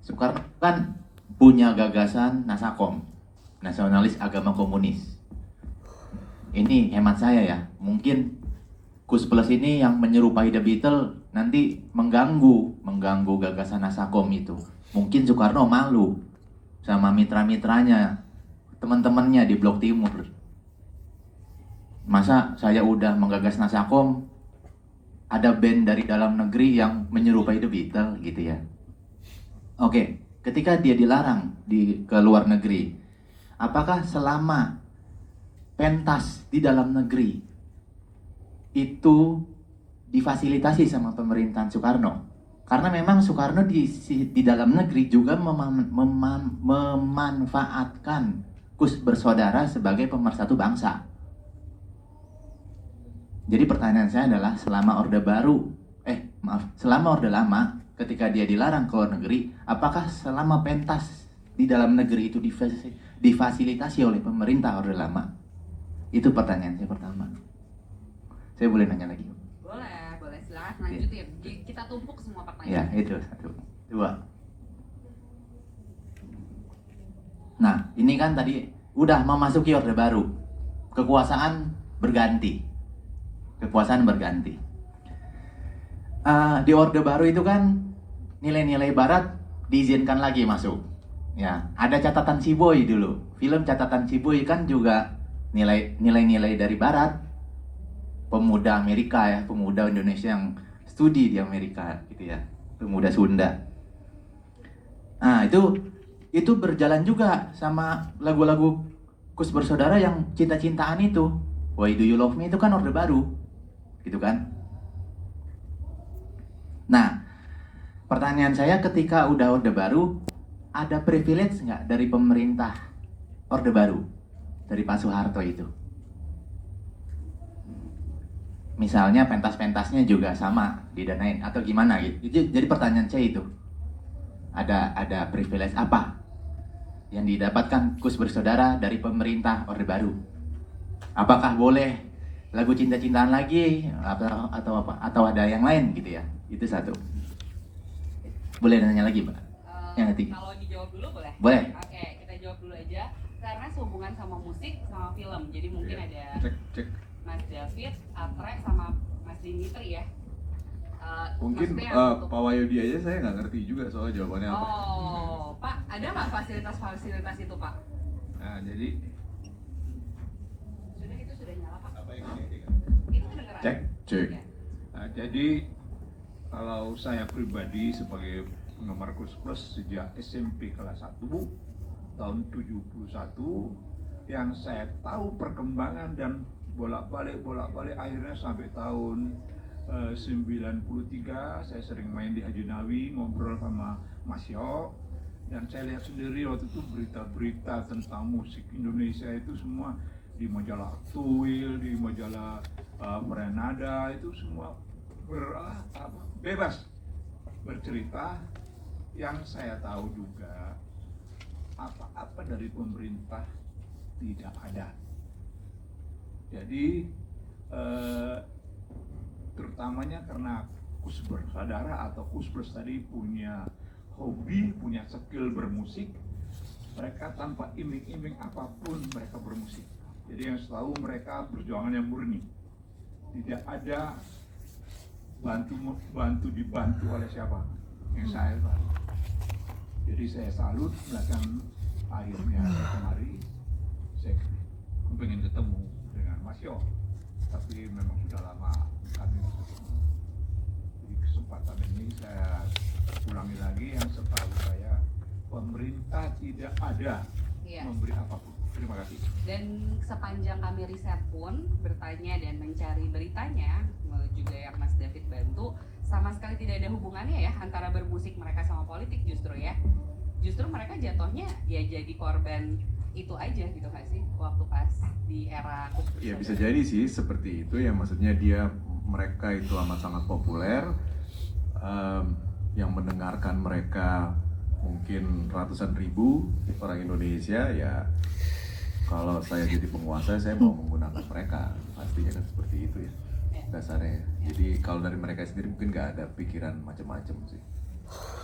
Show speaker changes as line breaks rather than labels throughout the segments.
Soekarno kan punya gagasan Nasakom, nasionalis agama komunis. Ini hemat saya ya, mungkin Kus Plus ini yang menyerupai The Beatles nanti mengganggu gagasan Nasakom itu. Mungkin Soekarno malu sama mitra-mitranya, teman-temannya di Blok Timur. Masa saya udah menggagas Nasakom, ada band dari dalam negeri yang menyerupai The Beatles gitu ya. Oke, ketika dia dilarang ke luar negeri, apakah selama pentas di dalam negeri itu difasilitasi sama pemerintahan Soekarno? Karena memang Soekarno di dalam negeri juga memanfaatkan Kus Bersaudara sebagai pemersatu bangsa. Jadi pertanyaan saya adalah selama selama Orde Lama ketika dia dilarang ke luar negeri, apakah selama pentas di dalam negeri itu difasilitasi oleh pemerintah Orde Lama? Itu pertanyaan saya pertama. Saya boleh nanya lagi?
Boleh silakan lanjutin. Kita tumpuk semua
Ya,
pertanyaan.
itu satu. Dua. Nah, ini kan tadi udah memasuki Orde Baru. Kekuasaan berganti. Di Orde Baru itu kan nilai-nilai Barat diizinkan lagi masuk. Ya, ada catatan Ciboy dulu. Film catatan Ciboy kan juga nilai-nilai dari Barat. Pemuda Amerika ya, pemuda Indonesia yang studi di Amerika gitu ya, pemuda Sunda. Nah, itu berjalan juga sama lagu-lagu Kus Bersaudara yang cinta-cintaan itu. Why Do You Love Me itu kan Orde Baru. Gitu kan? Nah, pertanyaan saya ketika udah Orde Baru, ada privilege nggak dari pemerintah Orde Baru? Dari Pak Soeharto itu? Misalnya pentas-pentasnya juga sama didanain atau gimana gitu. Jadi pertanyaan saya itu. Ada privilege apa yang didapatkan Kus Bersaudara dari pemerintah Orde Baru? Apakah boleh lagu cinta-cintaan lagi atau apa? Atau ada yang lain gitu ya? Itu satu. Boleh nanya lagi, Mbak? Yang ketiga.
Kalau dijawab dulu boleh?
Boleh.
Oke, kita jawab dulu aja. Karena sehubungan sama musik sama film. Jadi mungkin ada
cek.
Mas David, Atre, sama Mas Dimitri ya.
Mungkin
maksudnya
Pak Wahyudi aja saya nggak ngerti juga soal jawabannya apa.
Oh, Pak, ada nggak fasilitas itu, Pak?
Nah, jadi
Itu sudah nyala, Pak.
apa yang ini?
Itu kedengeran.
Cek.
Ya.
Nah, jadi kalau saya pribadi sebagai penggemar Kus Plus sejak SMP kelas 1 tahun 71, yang saya tahu perkembangan dan bolak-balik akhirnya sampai tahun 93 saya sering main di Haji Nawi, ngobrol sama Mas Yo, dan saya lihat sendiri waktu itu berita-berita tentang musik Indonesia itu semua di majalah Tuil, di majalah Merenada, itu semua bebas bercerita. Yang saya tahu juga apa-apa dari pemerintah tidak ada. Jadi terutamanya karena Kus Bersaudara atau Kus Plus tadi punya hobi, punya skill bermusik, mereka tanpa iming-iming apapun mereka bermusik. Jadi yang selalu mereka perjuangannya murni, tidak ada dibantu oleh siapa yang saya tahu. Jadi saya salut belakang akhirnya kemari saya pengen ketemu dengan Mas Yo, tapi memang sudah lama kami ketemu. Di kesempatan ini saya ulangi lagi, yang setahu saya pemerintah tidak ada memberi apapun. Terima kasih.
Dan sepanjang kami riset pun bertanya dan mencari beritanya, juga yang Mas David bantu, sama sekali tidak ada hubungannya ya antara bermusik mereka sama politik justru ya. Justru mereka jatuhnya ya jadi korban itu aja gitu nggak sih waktu pas di era Kus Bersaudara?
Ya bisa jadi sih seperti itu ya, maksudnya mereka itu amat sangat populer, yang mendengarkan mereka mungkin ratusan ribu orang Indonesia ya. Kalau saya jadi penguasa, saya mau menggunakan mereka, pastinya kan seperti itu ya dasarnya. Jadi kalau dari mereka sendiri mungkin nggak ada pikiran macam-macam sih.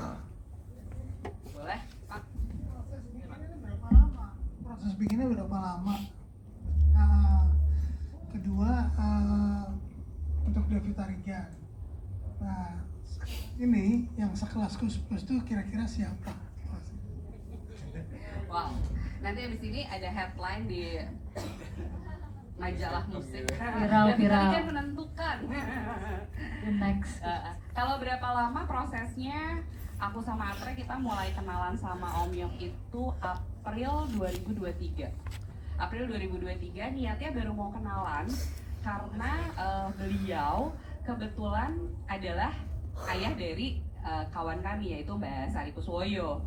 Nah.
ini yang sekelas Kus Plus tuh kira-kira siapa?
Wow. Nanti abis ini ada headline di majalah musik.
Viral.
Dan tadi kan menentukan.
The next.
Kalau berapa lama prosesnya? Aku sama Atre kita mulai kenalan sama Om Yok itu April 2023. April 2023 niatnya baru mau kenalan karena beliau kebetulan adalah ayah dari kawan kami yaitu Mbak Sari Kuswoyo.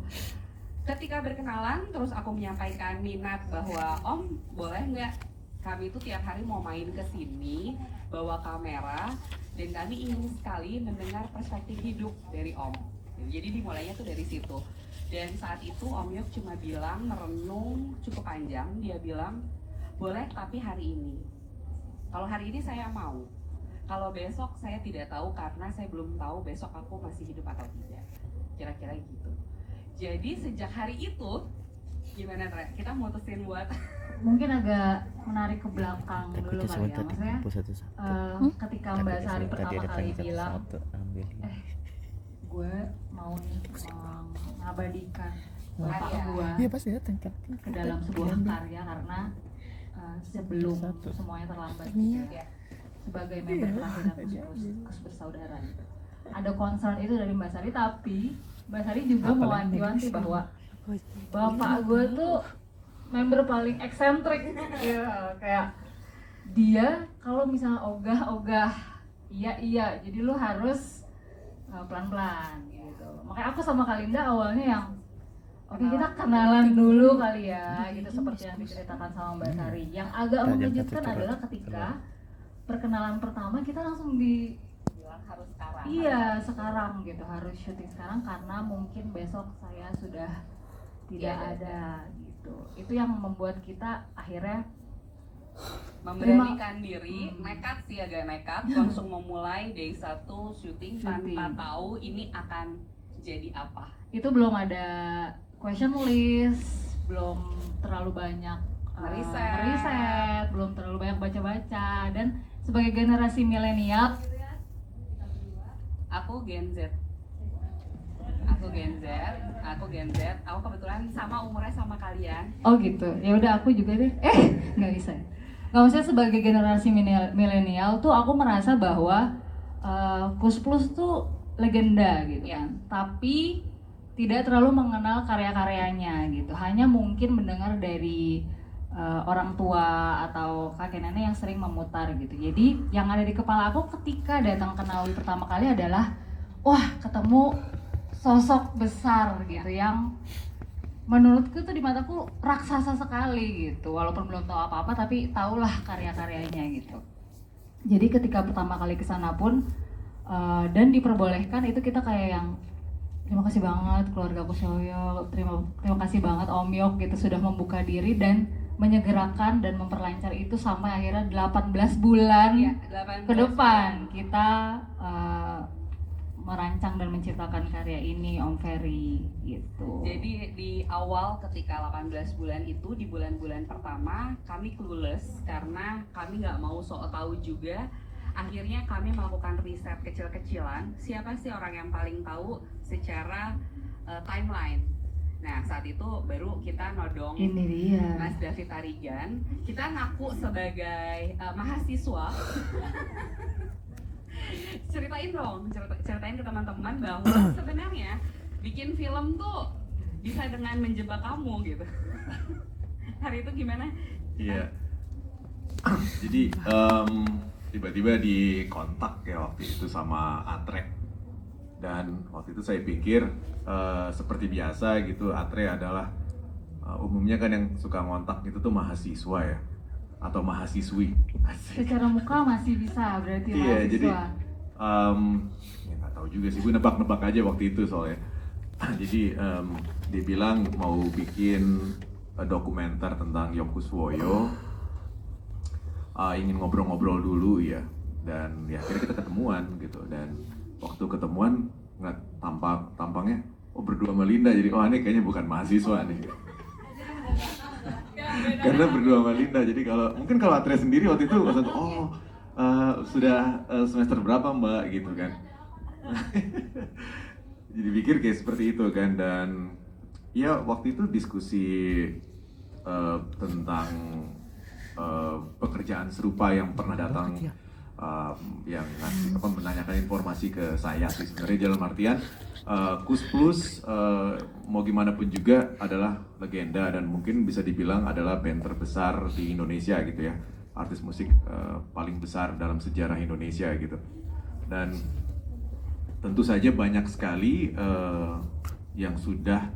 Ketika berkenalan terus aku menyampaikan minat bahwa Om boleh nggak kami itu tiap hari mau main ke sini bawa kamera dan kami ingin sekali mendengar perspektif hidup dari Om. Jadi dimulainya tuh dari situ. Dan saat itu Om Yok cuma bilang merenung cukup panjang. Dia bilang boleh tapi hari ini. Kalau hari ini saya mau. Kalau besok saya tidak tahu karena saya belum tahu besok aku masih hidup atau tidak. Kira-kira gitu. Jadi sejak hari itu gimana Tre? Kita mutusin buat
Mungkin agak menarik ke belakang dulu kali ya, maksudnya ketika Mbak Sari pertama kali bilang gue mau nih mengabadikan bapak gue ke dalam sebuah karya karena sebelum semuanya terlambat sebagai member terakhir Kus Bersaudara gitu. Ada concern itu dari Mbak Sari, tapi Mbak Sari juga mewanti-wanti bahwa bapak gue tuh member paling eksentrik ya, kayak dia kalau misalnya ogah iya jadi lu harus pelan-pelan gitu. Makanya aku sama Kalinda awalnya yang oke, kita kenalan dulu kali ya gitu, seperti yang diceritakan sama Mbak Sari. Yang agak mengejutkan adalah ketika perkenalan pertama kita langsung
bilang harus sekarang.
iya sekarang gitu, harus syuting sekarang karena mungkin besok saya sudah tidak ada gitu. Itu yang membuat kita akhirnya
memberanikan diri, nekat sih agak nekat, langsung memulai day 1 syuting tanpa tahu ini akan jadi apa.
Itu belum ada question list, belum terlalu banyak meriset, belum terlalu banyak baca-baca, dan sebagai generasi milenial,
aku Gen Z. Aku kebetulan sama umurnya sama kalian.
oh gitu, ya udah aku juga deh, nggak bisa. Nggak, maksudnya sebagai generasi milenial tuh aku merasa bahwa Kus Plus tuh legenda gitu kan, tapi tidak terlalu mengenal karya-karyanya gitu, hanya mungkin mendengar dari orang tua atau kakek nenek yang sering memutar gitu. Jadi yang ada di kepala aku ketika datang ke Nawi pertama kali adalah wah, ketemu sosok besar gitu yang menurutku tuh di mataku raksasa sekali gitu, walaupun belum tahu apa-apa tapi tahulah karya-karyanya gitu. Jadi ketika pertama kali kesana pun dan diperbolehkan itu kita kayak yang terima kasih banget keluarga Kuswoyo, terima kasih banget Om Yok gitu sudah membuka diri dan menyegerakan dan memperlancar itu sampai akhirnya 18 bulan
Ya, 18
ke depan kita merancang dan menciptakan karya ini Om Ferry gitu.
Jadi di awal ketika 18 bulan itu, di bulan-bulan pertama kami clueless karena kami nggak mau sok tahu juga. Akhirnya kami melakukan riset kecil-kecilan, siapa sih orang yang paling tahu secara timeline. Nah saat itu baru kita nodong
Ini dia.
Mas David Tarigan, kita ngaku sebagai mahasiswa. Ceritain ke teman-teman bahwa sebenarnya bikin film tuh bisa dengan menjebak kamu gitu. Hari itu gimana?
Iya. Jadi tiba-tiba dikontak ya waktu itu sama Atre. Dan waktu itu saya pikir seperti biasa gitu, Atre adalah umumnya kan yang suka ngontak itu tuh mahasiswa ya atau mahasiswi.
Secara muka masih bisa berarti
Iya,
mahasiswa.
jadi ya nggak tahu juga sih, gue nebak-nebak aja waktu itu soalnya. Jadi dia bilang mau bikin dokumenter tentang Yok Kuswoyo, ingin ngobrol-ngobrol dulu ya, dan ya akhirnya kita ketemuan gitu. Dan waktu ketemuan nggak tampangnya berdua sama Linda, jadi ini kayaknya bukan mahasiswa nih. Karena berdua sama Linda, jadi mungkin kalau Atre sendiri waktu itu sudah semester berapa Mbak gitu kan. Jadi pikir kayak seperti itu kan, dan ya waktu itu diskusi tentang pekerjaan serupa yang pernah datang, yang ngasih menanyakan informasi ke saya sih sebenarnya, dalam artian Kus Plus mau gimana pun juga adalah legenda dan mungkin bisa dibilang adalah band terbesar di Indonesia gitu ya, artis musik paling besar dalam sejarah Indonesia gitu. Dan tentu saja banyak sekali yang sudah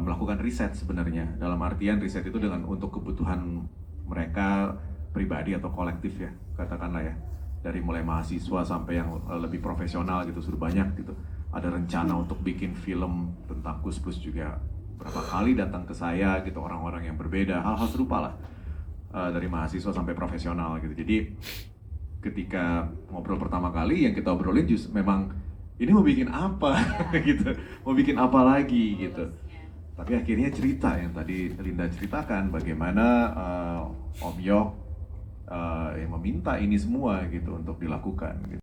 melakukan riset sebenarnya, dalam artian riset itu dengan untuk kebutuhan mereka pribadi atau kolektif ya, katakanlah ya, dari mulai mahasiswa sampai yang lebih profesional gitu, sudah banyak gitu. Ada rencana untuk bikin film tentang Kus Plus juga, berapa kali datang ke saya gitu orang-orang yang berbeda, hal-hal serupa lah, dari mahasiswa sampai profesional gitu. Jadi ketika ngobrol pertama kali yang kita obrolin justru memang ini mau bikin apa gitu, mau bikin apa lagi gitu. Tapi akhirnya cerita yang tadi Linda ceritakan, bagaimana Om Yok yang meminta ini semua gitu untuk dilakukan gitu.